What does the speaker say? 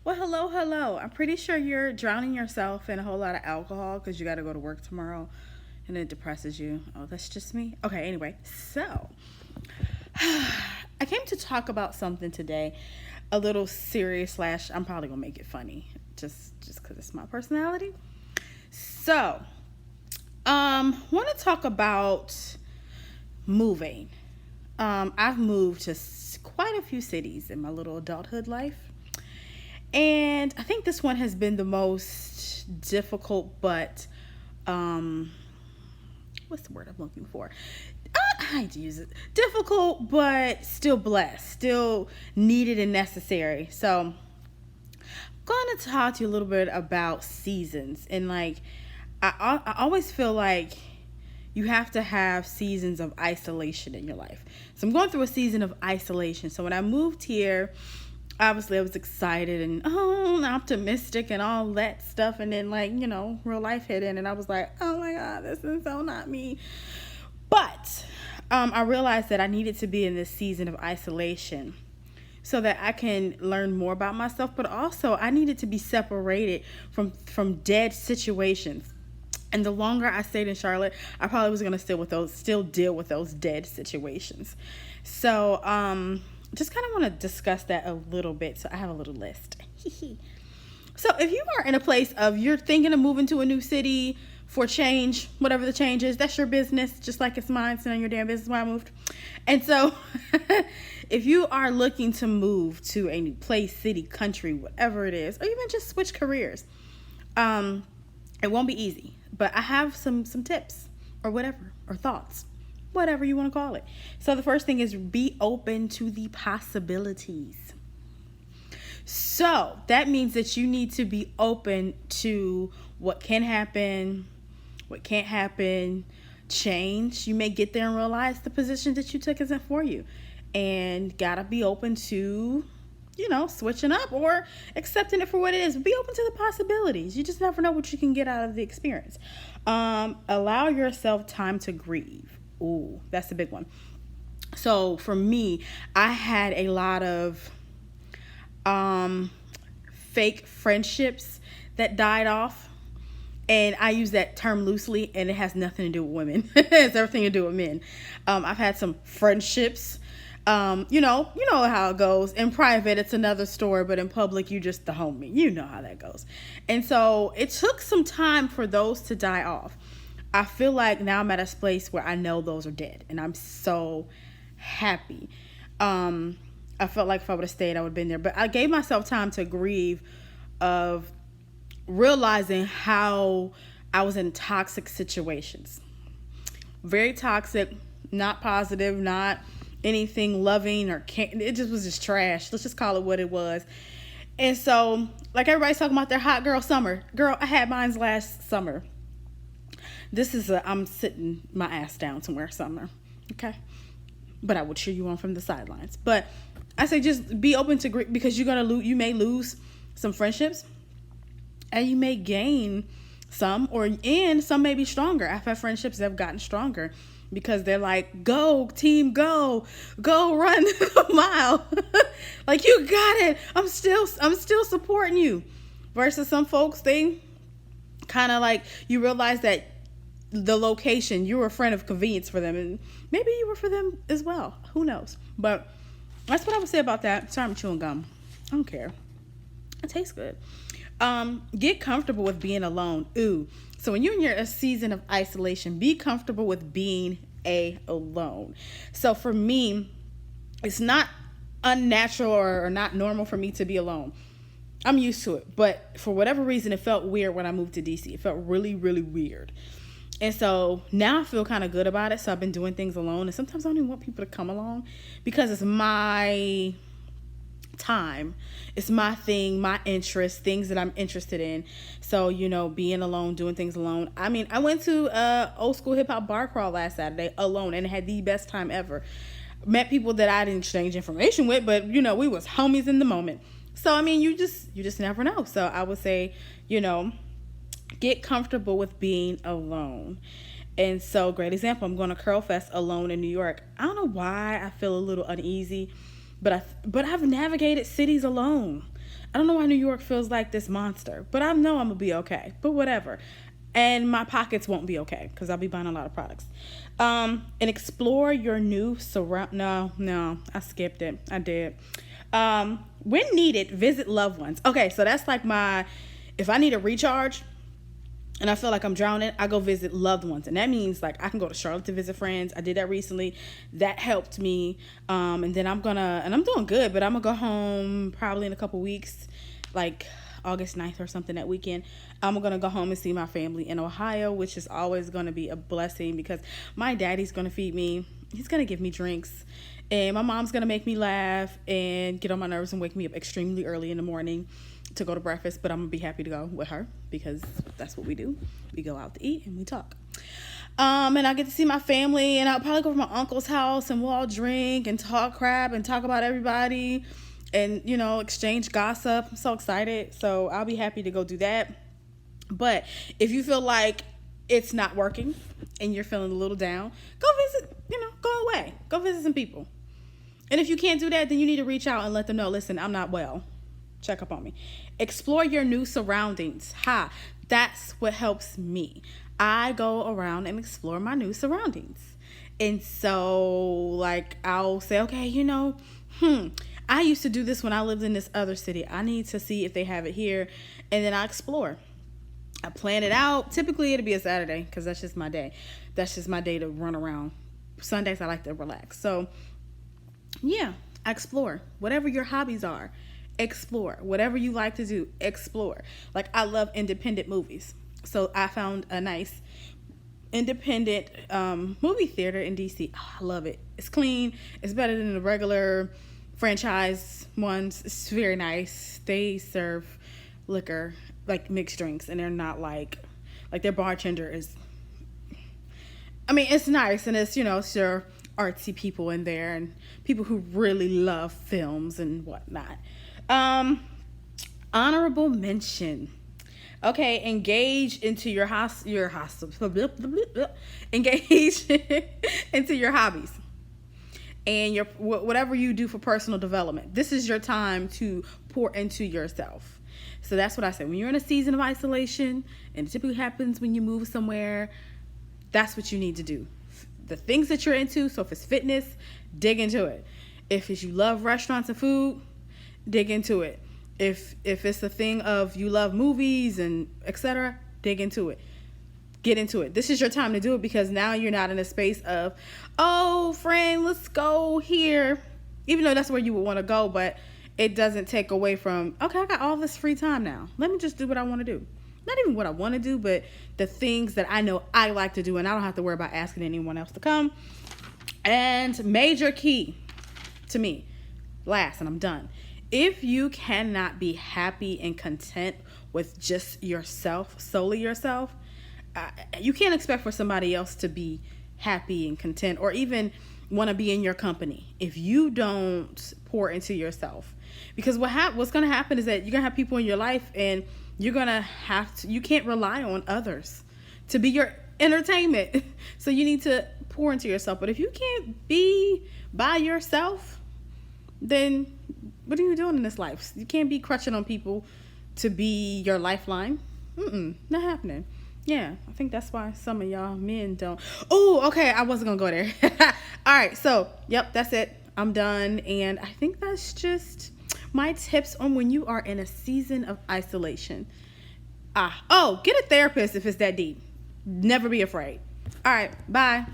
Well, hello, hello. I'm pretty sure you're drowning yourself in a whole lot of alcohol because you got to go to work tomorrow and it depresses you. Oh, that's just me. Okay, anyway, so I came to talk about something today, a little serious slash. I'm probably gonna make it funny, just because it's my personality. So, want to talk about moving. I've moved to quite a few cities in my little adulthood life. And I think this one has been the most difficult, but um, what's the word I'm looking for? I hate to use it. Difficult, but still blessed, still needed and necessary. So, I'm going to talk to you a little bit about seasons. And like, I always feel like you have to have seasons of isolation in your life. So, I'm going through a season of isolation. So, when I moved here, obviously I was excited and optimistic and all that stuff, and then real life hit in and I was like, oh my god, this is so not me. But I realized that I needed to be in this season of isolation so that I can learn more about myself, but also I needed to be separated from dead situations. And the longer I stayed in Charlotte, I probably was gonna still deal with those dead situations. So just kind of want to discuss that a little bit. So I have a little list. So if you are in a place of you're thinking of moving to a new city for change, whatever the change is, that's your business, just like it's mine. It's none of your damn business why I moved. And so if you are looking to move to a new place, city, country, whatever it is, or even just switch careers, it won't be easy. But I have some tips or whatever, or thoughts, whatever you want to call it. So the first thing is be open to the possibilities. So that means that you need to be open to what can happen, what can't happen, change. You may get there and realize the position that you took isn't for you. And gotta be open to, switching up or accepting it for what it is. Be open to the possibilities. You just never know what you can get out of the experience. Allow yourself time to grieve. Ooh, that's the big one. So for me, I had a lot of fake friendships that died off. And I use that term loosely, and it has nothing to do with women. It has everything to do with men. I've had some friendships. You know how it goes. In private, it's another story, but in public, you just the homie. You know how that goes. And so it took some time for those to die off. I feel like now I'm at a place where I know those are dead, and I'm so happy. I felt like if I would have stayed, I would have been there. But I gave myself time to grieve of realizing how I was in toxic situations. Very toxic, not positive, not anything loving or it just was just trash. Let's just call it what it was. And so, like everybody's talking about their hot girl summer. Girl, I had mine last summer. I'm sitting my ass down somewhere summer. Okay? But I will cheer you on from the sidelines. But I say just be open to because you may lose some friendships and you may gain some, and some may be stronger. I've had friendships that have gotten stronger because they're like, go team, go run a mile. Like, you got it. I'm still supporting you. Versus some folks, they kind of like, you realize that the location, you were a friend of convenience for them, and maybe you were for them as well. Who knows? But that's what I would say about that. Sorry, I'm chewing gum. I don't care. It tastes good. Get comfortable with being alone. Ooh. So when you're in a season of isolation, be comfortable with being alone. So for me, it's not unnatural or not normal for me to be alone. I'm used to it. But for whatever reason, it felt weird when I moved to DC. It felt really, really weird. And so now I feel kind of good about it. So I've been doing things alone. And sometimes I don't even want people to come along because it's my time. It's my thing, my interest, things that I'm interested in. So, being alone, doing things alone. I mean, I went to old school hip hop bar crawl last Saturday alone and had the best time ever. Met people that I didn't exchange information with, but we was homies in the moment. So, I mean, you just never know. So I would say, get comfortable with being alone. And so, great example, I'm going to Curl Fest alone in New York. I don't know why I feel a little uneasy, but I've navigated cities alone. I don't know why New York feels like this monster, but I know I'm gonna be okay. But whatever. And my pockets won't be okay because I'll be buying a lot of products. And explore your new surround. No, I skipped it. I did. When needed, visit loved ones. Okay, so that's like if I need a recharge and I feel like I'm drowning, I go visit loved ones. And that means like I can go to Charlotte to visit friends. I did that recently. That helped me. And then I'm doing good, but I'm gonna go home probably in a couple weeks, like August 9th or something, that weekend. I'm gonna go home and see my family in Ohio, which is always gonna be a blessing because my daddy's gonna feed me. He's gonna give me drinks, and my mom's gonna make me laugh and get on my nerves and wake me up extremely early in the morning to go to breakfast. But I'm gonna be happy to go with her because that's what we do. We go out to eat and we talk. And I get to see my family, and I'll probably go to my uncle's house and we'll all drink and talk crap and talk about everybody and, exchange gossip. I'm so excited. So I'll be happy to go do that. But if you feel like it's not working and you're feeling a little down, go visit, go away. Go visit some people. And if you can't do that, then you need to reach out and let them know, listen, I'm not well. Check up on me. Explore your new surroundings. That's what helps me. I go around and explore my new surroundings. And so, I'll say, okay, I used to do this when I lived in this other city. I need to see if they have it here. And then I explore. I plan it out. Typically, it'll be a Saturday because that's just my day. That's just my day to run around. Sundays, I like to relax. So, yeah, I explore. Whatever your hobbies are, explore. Whatever you like to do, explore. I love independent movies. So, I found a nice independent movie theater in DC. Oh, I love it. It's clean. It's better than the regular franchise ones. It's very nice. They serve liquor, mixed drinks, and they're not like their bartender is, it's nice, and it's it's your artsy people in there and people who really love films and whatnot. Honorable mention. Okay, engage into your engage into your hobbies and your whatever you do for personal development. This is your time to pour into yourself. So that's what I say. When you're in a season of isolation, and it typically happens when you move somewhere, that's what you need to do. The things that you're into, so if it's fitness, dig into it. If it's you love restaurants and food, dig into it. If it's a thing of you love movies and etc., dig into it. Get into it. This is your time to do it because now you're not in a space of, oh, friend, let's go here. Even though that's where you would want to go, but it doesn't take away from, okay, I got all this free time now. Let me just do what I want to do. Not even what I want to do, but the things that I know I like to do, and I don't have to worry about asking anyone else to come. And major key to me, last, and I'm done. If you cannot be happy and content with just yourself, solely yourself, you can't expect for somebody else to be happy and content or even want to be in your company if you don't pour into yourself. Because what's going to happen is that you're going to have people in your life and you're going to you can't rely on others to be your entertainment. So you need to pour into yourself. But if you can't be by yourself, then what are you doing in this life? You can't be crutching on people to be your lifeline. Not happening. Yeah, I think that's why some of y'all men don't. Oh, okay, I wasn't going to go there. All right, so, yep, that's it. I'm done. And I think that's just my tips on when you are in a season of isolation. Get a therapist if it's that deep. Never be afraid. All right, bye.